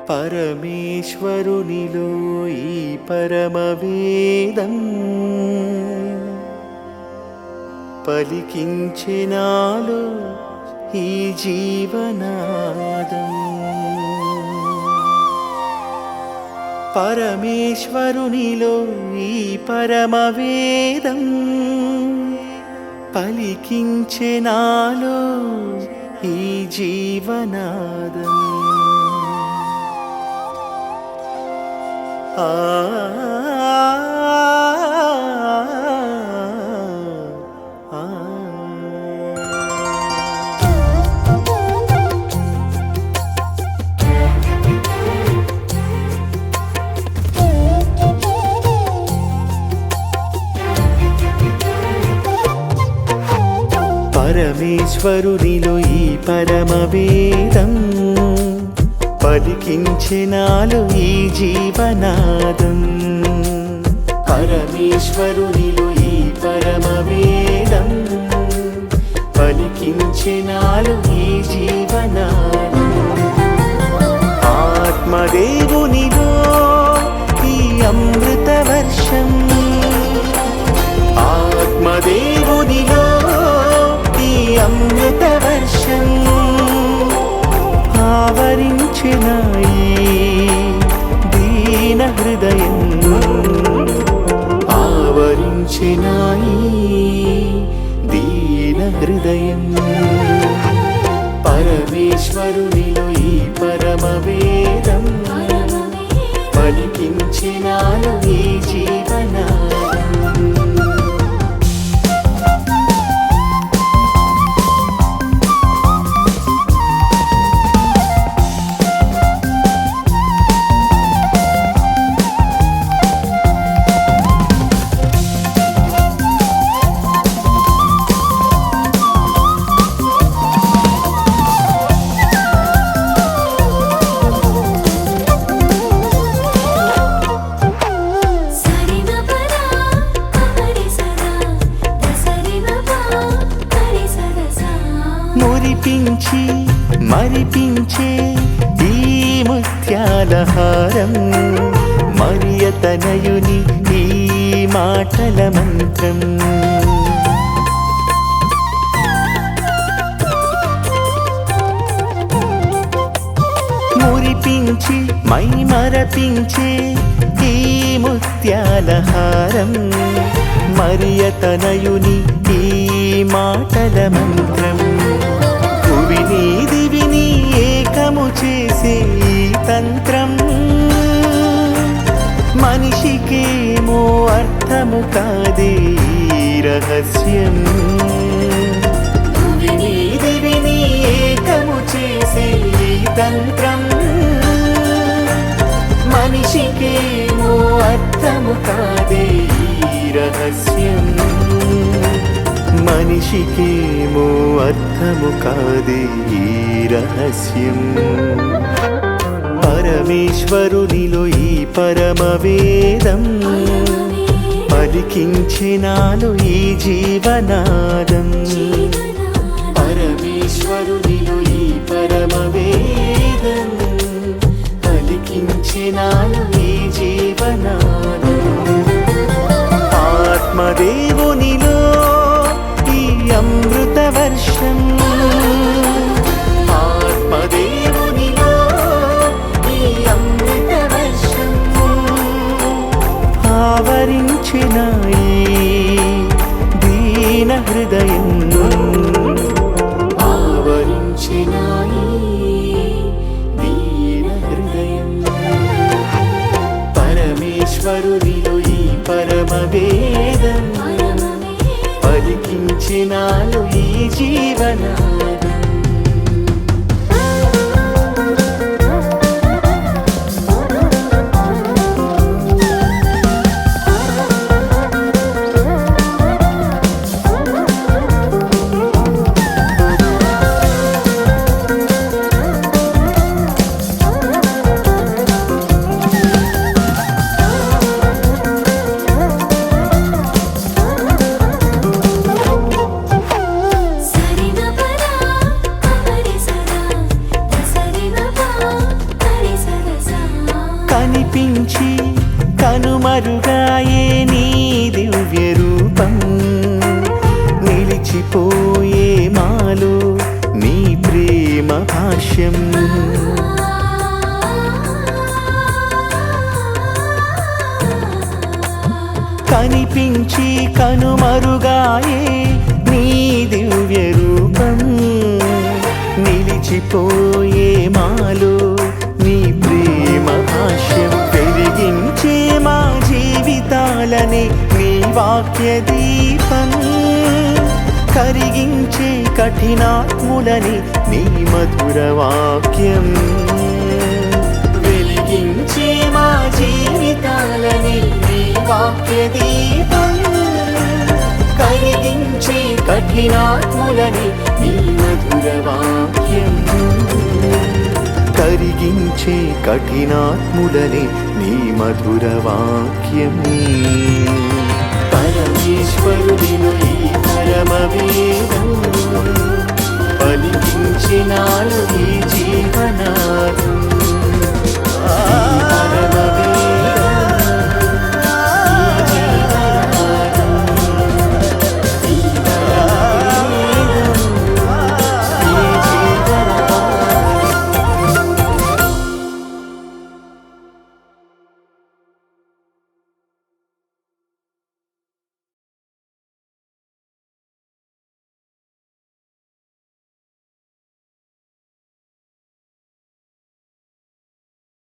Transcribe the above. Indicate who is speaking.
Speaker 1: పరమేశ్వరునిలో ఈ పరమవేదం పలికించెనాలో ఈ జీవనాదం. పరమేశ్వరునిలో ఈ పరమవేదం పలికించెనాలో ఈ జీవనాదం. పరమేశ్వరునిలో ఈ పరమవేదం పలికించెనాలో ఈ జీవనాదం. పరమేశ్వరునిలో ఈ పరమవేదం పలికించెనాలో ఈ జీవనాదం. ఆత్మదేవునిలో ఈ అమృత వర్షం, ఆత్మదేవునిలో ఈ అమృత వర్షం ఆవరించెనాయి దీన హృదయం, ఆవరించెనాయి దీన హృదయం. పరమేశ్వరునిలో ఈ పరమవేదం పలికించెనాలో ఈ జీవనాదం. మురిపించి మరిపించే ఈ ముత్యాలహారం, మరియతనయుని ఈ మాటల మంత్రం. మురిపించి మై మరపించే ఈ ముత్యాలహారం, మరియతనయుని ఈ మాటల మంత్రం. భువిని దివిని ఏకము చేసే ఈ తంత్రం, మనిషికేమో అర్థము కాదే ఈ రహస్యం. భువిని దివిని ఏకము చేసే ఈ తంత్రం, మనిషికేమో అర్థము కాదే ఈ రహస్యం. మనిషికేమో అర్థము కాదే ఈ రహస్యం. పరమేశ్వరునిలో ఈ పరమవేదం పలికించెనాలో ఈ జీవనాదం. పరమేశ్వరునిలో ఈ పరమవేదం పలికించెనాలో ఈ జీవనాదం. ఆత్మదేవునిలో ఈ అమృత వర్షం, ఆత్మదేవునిలో ఈ అమృత వర్షం ఆవరించెనాయి దీన హృదయం, ఆవరించెనాయి దీన హృదయం. పరమేశ్వరునిలో ఈ పరమవేదం పలికించెనాలో ఈ జీవనాదం.
Speaker 2: సరిగ పద
Speaker 1: కనిపించి కనుమరుగాయే నీ దివ్య రూపం నిలిచిపోయే మాలో నీ ప్రేమ భాష్యం కనిపించి కనుమరుగాయే నీ దివ్య రూపం నిలిచిపోయే మాలో నీ ప్రేమ భాష్యం వెలిగించే మా జీవితాలని నీ వాక్య దీపం కరిగించే కఠినాత్ములని నీ మధుర వాక్యం వెలిగించే మా జీవితాలని నీ వాక్య దీపం కరిగించే కఠినాత్ములని నీ మధుర వాక్యం కరిగించే కఠినాత్ములని నీ మధుర వాక్యం పరమేశ్వరుడిలో ఈ పరమ వేదం పలికించినాడు ఈ జీవనాదం